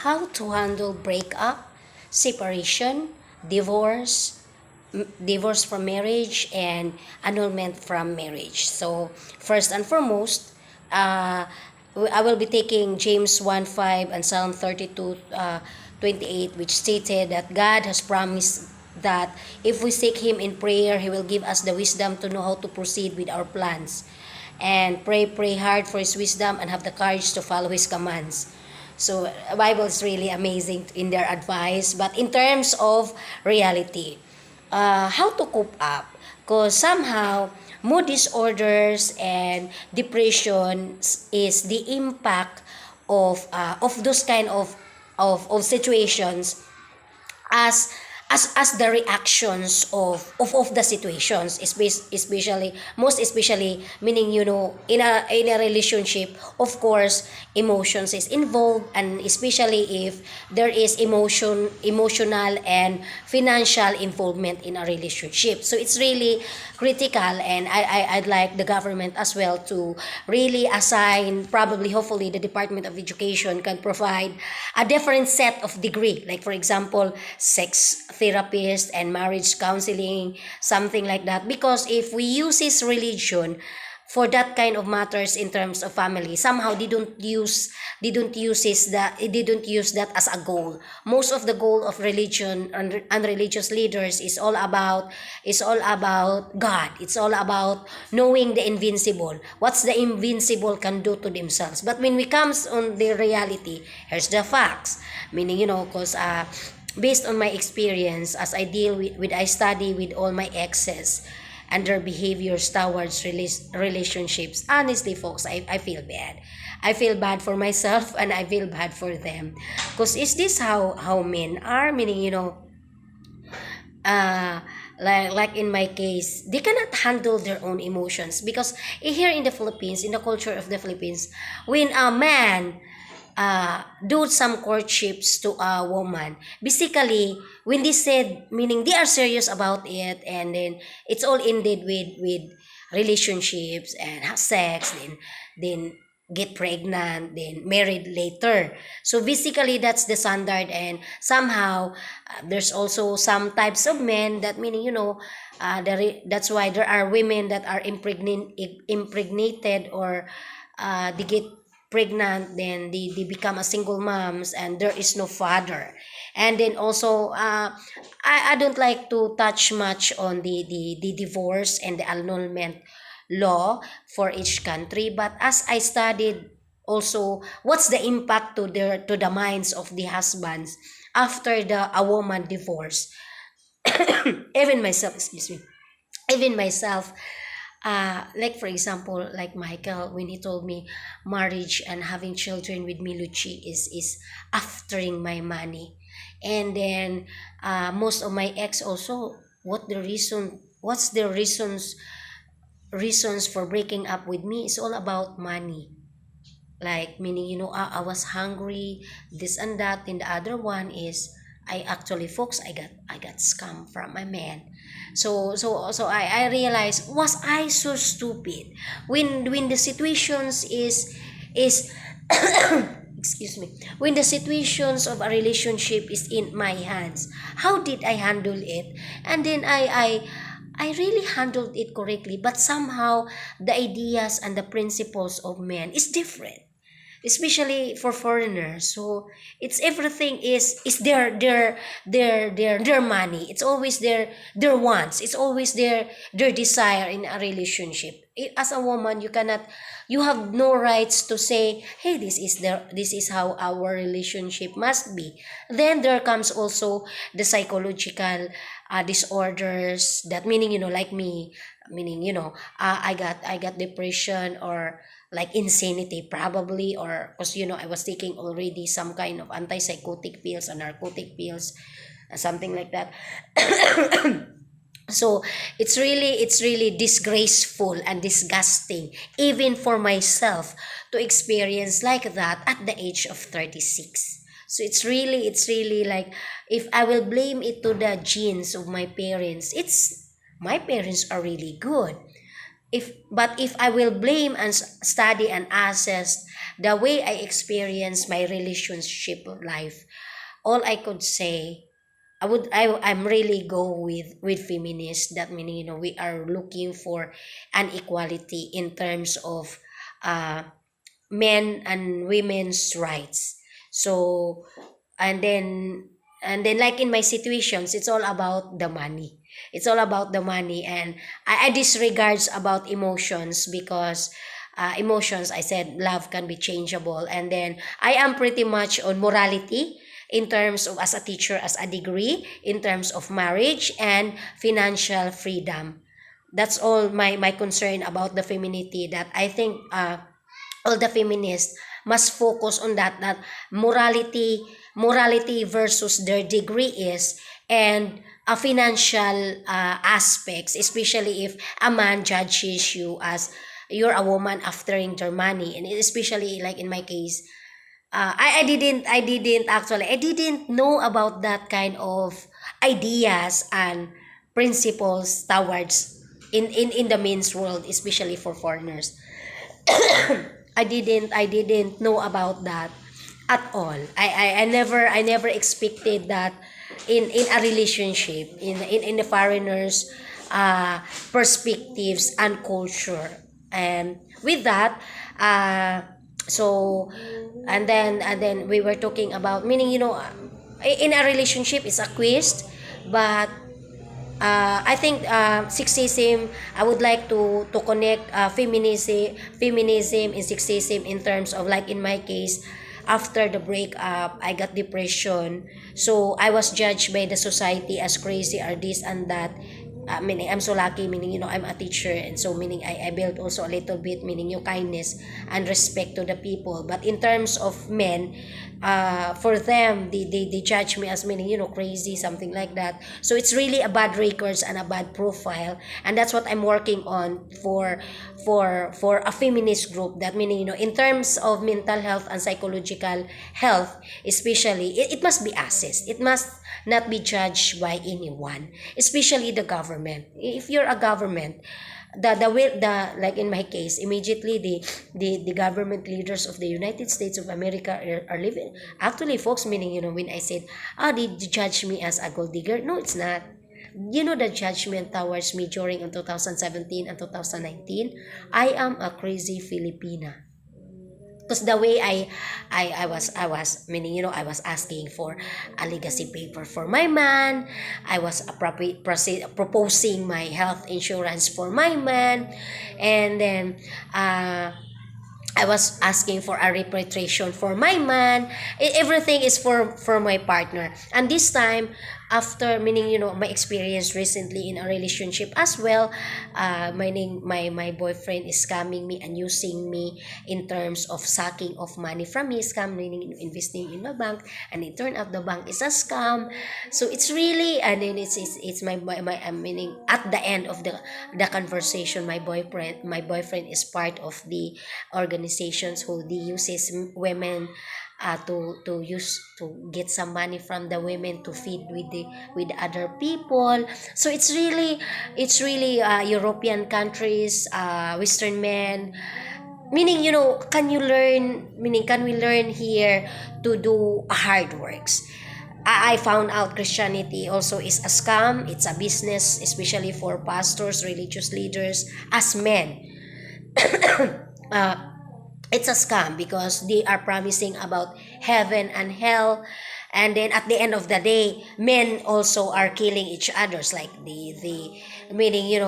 how to handle breakup, separation, divorce, divorce from marriage, and annulment from marriage. So, first and foremost, uh, I will be taking James 1:5 and Psalm 32:28, which stated that God has promised that if we seek Him in prayer, He will give us the wisdom to know how to proceed with our plans. And pray hard for His wisdom and have the courage to follow His commands. So, the Bible is really amazing in their advice. But in terms of reality, how to cope up? Because somehow, mood disorders and depression is the impact of those kind of situations as as the reactions of the situations, especially most especially, meaning, in a relationship, of course emotions is involved, and especially if there is emotional and financial involvement in a relationship. So it's really critical, and I'd like the government as well to really assign, probably hopefully the Department of Education can provide a different set of degree, like for example sex therapist and marriage counseling, something like that. Because if we use his religion for that kind of matters in terms of family, somehow they don't use that as a goal. Most of the goal of religion and religious leaders is all about God. It's all about knowing the invincible, what's the invincible can do to themselves. But when we comes on the reality, here's the facts, meaning, because based on my experience, as I deal with I study with all my exes and their behaviors towards relationships. Honestly, folks, I feel bad. I feel bad for myself and I feel bad for them. Because is this how men are? Meaning, uh, like in my case, they cannot handle their own emotions. Because here in the Philippines, in the culture of the Philippines, when a man do some courtships to a woman, basically when they said, meaning they are serious about it, and then it's all ended with relationships and have sex, then get pregnant, then married later. So basically that's the standard. And somehow there's also some types of men that, meaning, that's why there are women that are impregnated, or they get pregnant, then they become a single moms and there is no father. And then also I don't like to touch much on the divorce and the annulment law for each country. But as I studied also what's the impact to the minds of the husbands after a woman divorce, even myself, excuse me, even myself, like for example, like Michael, when he told me marriage and having children with Miluchi is aftering my money. And then most of my ex also, what's the reasons for breaking up with me is all about money. Like, meaning, I was hungry, this and that. And the other one is, I actually, folks, I got scammed from my man. So I realized, was I so stupid when the situations is excuse me, when the situations of a relationship is in my hands, how did I handle it? And then I really handled it correctly, but somehow the ideas and the principles of men is different, especially for foreigners. So it's everything is their money. It's always their wants. It's always their desire in a relationship. As a woman, you have no rights to say, hey, this is how our relationship must be. Then there comes also the psychological disorders, that, meaning, like me, meaning, I got depression, or like insanity probably, or because, I was taking already some kind of antipsychotic pills and narcotic pills, something like that. So it's really disgraceful and disgusting, even for myself, to experience like that at the age of 36. So it's really like, if I will blame it to the genes of my parents, it's my parents are really good. If I will blame and study and assess the way I experience my relationship life, all I could say, I'm really go with feminist. That meaning, we are looking for an equality in terms of uh men and women's rights. So, and then like in my situations, it's all about the money. It's all about the money, and I disregards about emotions, because emotions, I said love can be changeable. And then I am pretty much on morality, in terms of as a teacher, as a degree, in terms of marriage and financial freedom. That's all my concern about the femininity, that I think all the feminists must focus on that morality versus their degree is, and financial aspects, especially if a man judges you as you're a woman after their money. And especially like in my case, I didn't know about that kind of ideas and principles towards in the men's world, especially for foreigners. I didn't know about that at all. I never expected that in a relationship, in the foreigners perspectives and culture. And with that, uh so and then we were talking about, meaning, in a relationship it's a quest. But I think sexism. I would like to connect feminism and sexism in terms of, like in my case, after the breakup, I got depression. So I was judged by the society as crazy or this and that. Meaning I'm so lucky, meaning, I'm a teacher, and so meaning I built also a little bit, meaning yung kindness and respect to the people. But in terms of men, for them, they judge me as, meaning, crazy, something like that. So it's really a bad records and a bad profile, and that's what I'm working on for a feminist group. That meaning, in terms of mental health and psychological health, especially, it must be assessed. It must not be judged by anyone, especially the government. If you're a government, the like in my case, immediately the government leaders of the United States of America are living, actually, folks, meaning, when I said, did you judge me as a gold digger? No, it's not. The judgment towards me during in 2017 and 2019, I am a crazy Filipina. Because the way I was, meaning, I was asking for a legacy paper for my man. I was proposing my health insurance for my man. And then I was asking for a repatriation for my man. Everything is for my partner. And this time, after, meaning, my experience recently in a relationship as well, meaning my boyfriend is scamming me and using me in terms of sucking of money from me. Scam meaning, investing in the bank, and it turned out the bank is a scam. So it's really, and then it's my meaning, at the end of the conversation, my boyfriend is part of the organizations who they uses women, to use to get some money from the women to feed with other people. So it's really European countries, Western men, meaning, can we learn here to do hard works. I found out Christianity also is a scam. It's a business, especially for pastors, religious leaders, as men. uh, it's a scam because they are promising about heaven and hell. And then at the end of the day, men also are killing each others, like the meaning,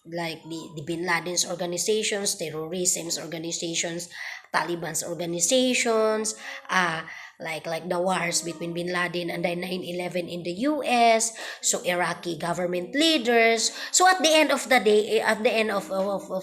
like the Bin Laden's organizations, terrorism's organizations, Taliban's organizations, like the wars between Bin Laden and the 9/11 in the US, so Iraqi government leaders. So at the end of the day, at the end of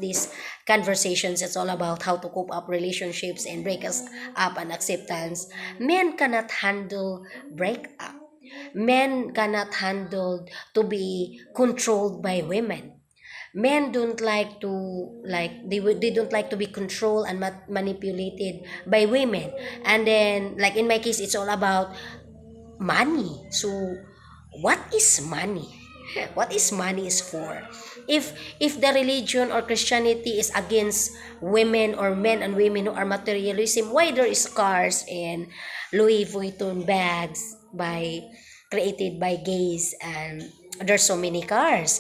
these conversations, it's all about how to cope up relationships and break us up and acceptance. Men cannot handle breakup. Men cannot handle to be controlled by women. Men don't like to, they don't like to be controlled and manipulated by women. And then, like in my case, it's all about money. So what is money? What is money is for? If the religion or Christianity is against women or men and women who are materialism, why there is cars and Louis Vuitton bags by created by gays and there's so many cars?